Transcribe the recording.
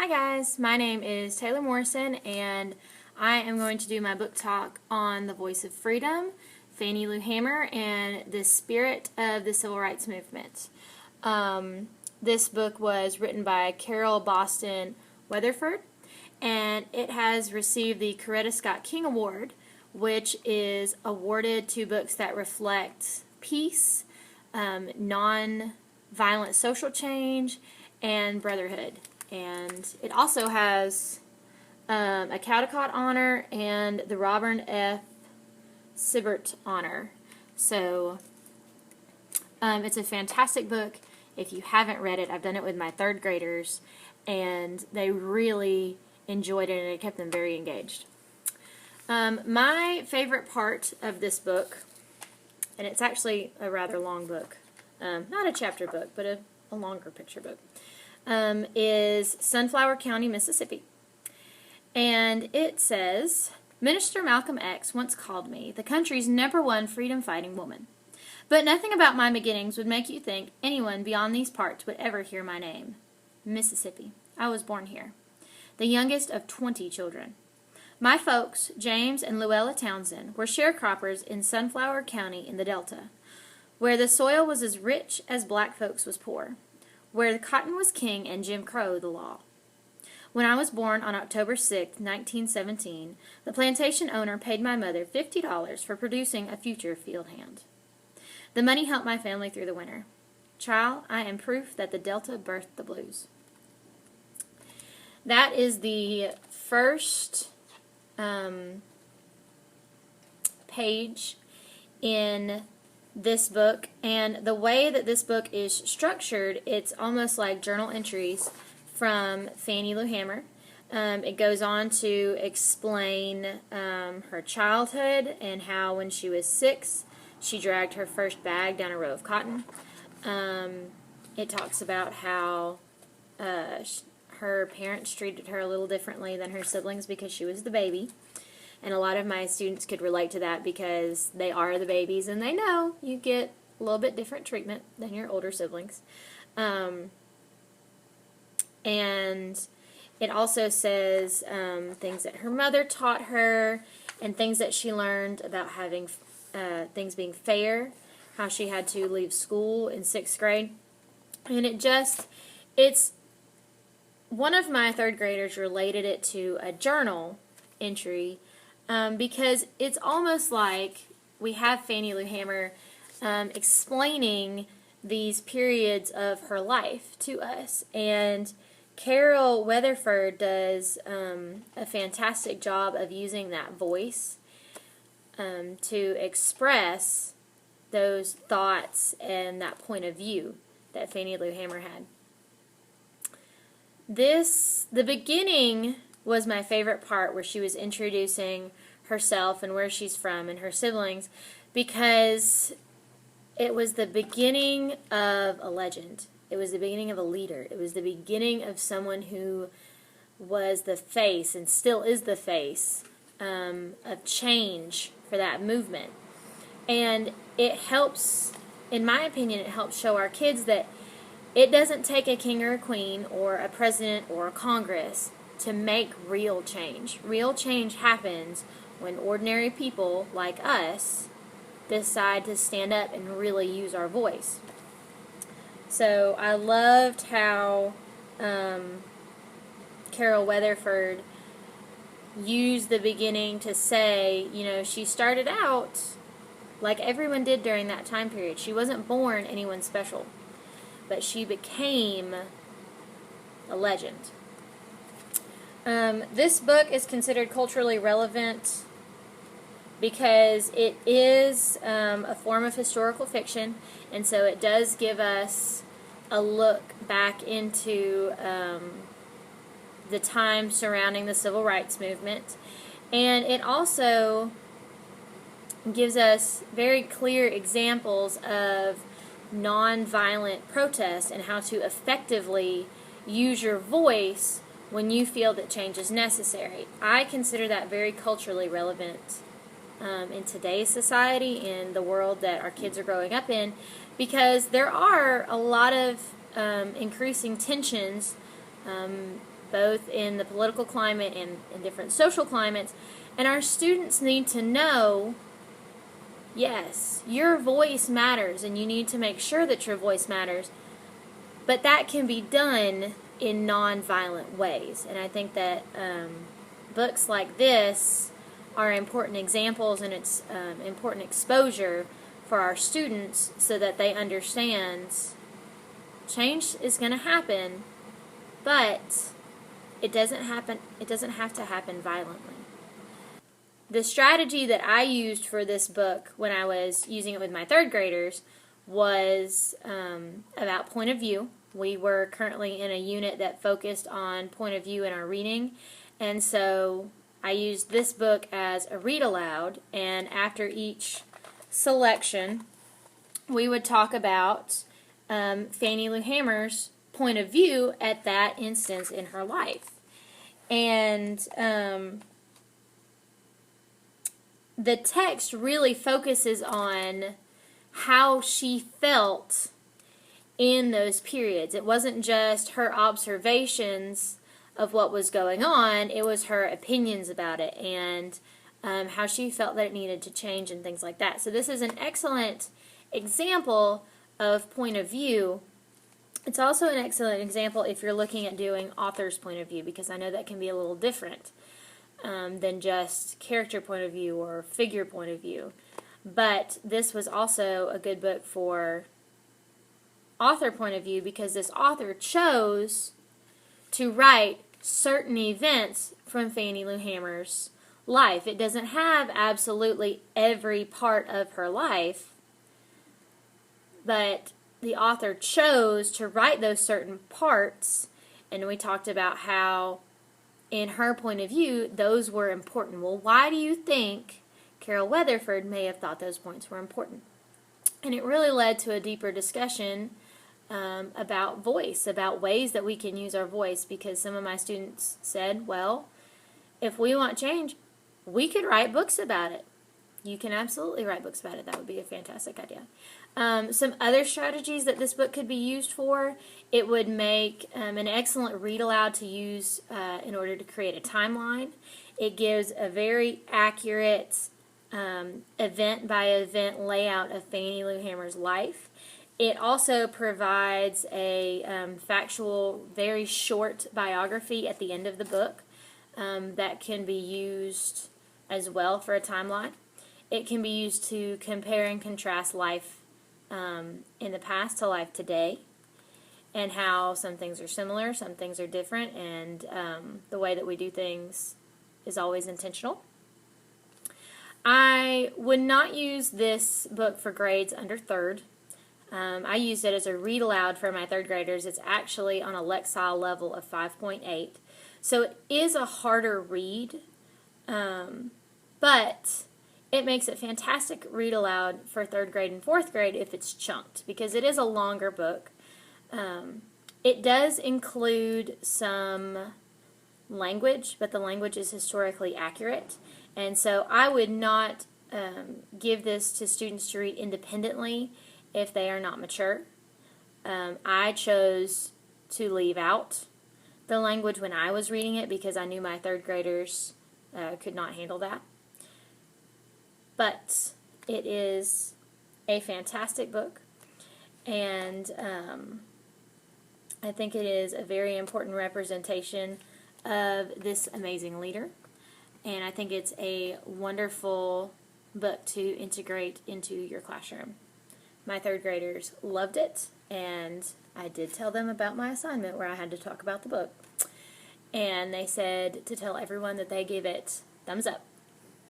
Hi guys, my name is Taylor Morrison and I am going to do my book talk on The Voice of Freedom, Fannie Lou Hamer, and the spirit of the Civil Rights Movement. This book was written by Carol Boston Weatherford, and it has received the Coretta Scott King Award, which is awarded to books that reflect peace, non-violent social change, and brotherhood. And it also has a Caldecott Honor and the Robert F. Sibert Honor. So it's a fantastic book. If you haven't read it, I've done it with my third graders, and they really enjoyed it, and it kept them very engaged. My favorite part of this book, and it's actually a rather long book, not a chapter book, but a longer picture book, is Sunflower County, Mississippi. And it says, Minister Malcolm X once called me the country's #1 freedom-fighting woman. But nothing about my beginnings would make you think anyone beyond these parts would ever hear my name. Mississippi. I was born here, the youngest of 20 children. My folks, James and Luella Townsend, were sharecroppers in Sunflower County in the Delta, where the soil was as rich as black folks was poor, where the cotton was king and Jim Crow the law. When I was born on October 6, 1917, the plantation owner paid my mother $50 for producing a future field hand. The money helped my family through the winter. Child, I am proof that the Delta birthed the blues. That is the first page in this book, and the way that this book is structured, it's almost like journal entries from Fannie Lou Hamer. It goes on to explain her childhood and how when she was 6 she dragged her first bag down a row of cotton. It talks about how her parents treated her a little differently than her siblings because she was the baby. And a lot of my students could relate to that because they are the babies and they know you get a little bit different treatment than your older siblings. And it also says things that her mother taught her and things that she learned about having things being fair, how she had to leave school in 6th grade. And it's one of my third graders related it to a journal entry because it's almost like we have Fannie Lou Hamer explaining these periods of her life to us. And Carol Weatherford does a fantastic job of using that voice to express those thoughts and that point of view that Fannie Lou Hamer had. The beginning was my favorite part, where she was introducing herself and where she's from and her siblings, because it was the beginning of a legend. It was the beginning of a leader. It was the beginning of someone who was the face and still is the face of change for that movement. And it helps, in my opinion, it helps show our kids that it doesn't take a king or a queen or a president or a Congress to make real change. Real change happens when ordinary people like us decide to stand up and really use our voice. So I loved how Carol Weatherford used the beginning to say, you know, she started out like everyone did during that time period. She wasn't born anyone special, but she became a legend. This book is considered culturally relevant because it is a form of historical fiction, and so it does give us a look back into the time surrounding the Civil Rights Movement, and it also gives us very clear examples of nonviolent protest and how to effectively use your voice when you feel that change is necessary. I consider that very culturally relevant in today's society, in the world that our kids are growing up in, because there are a lot of increasing tensions both in the political climate and in different social climates. And our students need to know, yes, your voice matters, and you need to make sure that your voice matters, but that can be done in non-violent ways. And I think that books like this are important examples, and it's important exposure for our students so that they understand change is going to happen, but it doesn't have to happen violently. The strategy that I used for this book when I was using it with my third graders was about point of view. We were currently in a unit that focused on point of view in our reading, and so I used this book as a read aloud, and after each selection we would talk about Fannie Lou Hamer's point of view at that instance in her life. And the text really focuses on how she felt in those periods. It wasn't just her observations of what was going on, it was her opinions about it and how she felt that it needed to change and things like that. So this is an excellent example of point of view. It's also an excellent example if you're looking at doing author's point of view, because I know that can be a little different than just character point of view or figure point of view. But this was also a good book for author point of view, because this author chose to write certain events from Fannie Lou Hamer's life. It doesn't have absolutely every part of her life, but the author chose to write those certain parts, and we talked about how, in her point of view, those were important. Well, why do you think Carol Weatherford may have thought those points were important? And it really led to a deeper discussion about voice, about ways that we can use our voice, because some of my students said, well, if we want change, we could write books about it. You can absolutely write books about it. That would be a fantastic idea. Some other strategies that this book could be used for: it would make an excellent read aloud to use in order to create a timeline. It gives a very accurate event by event layout of Fannie Lou Hamer's life. It also provides a factual, very short biography at the end of the book that can be used as well for a timeline. It can be used to compare and contrast life in the past to life today, and how some things are similar, some things are different, and the way that we do things is always intentional. I would not use this book for grades under third. I used it as a read aloud for my third graders. It's actually on a Lexile level of 5.8. So it is a harder read, but it makes it fantastic read aloud for third grade and fourth grade if it's chunked, because it is a longer book. It does include some language, but the language is historically accurate. And so I would not give this to students to read independently if they are not mature. I chose to leave out the language when I was reading it because I knew my third graders could not handle that. But it is a fantastic book, and I think it is a very important representation of this amazing leader, and I think it's a wonderful book to integrate into your classroom. My third graders loved it, and I did tell them about my assignment where I had to talk about the book, and they said to tell everyone that they give it thumbs up.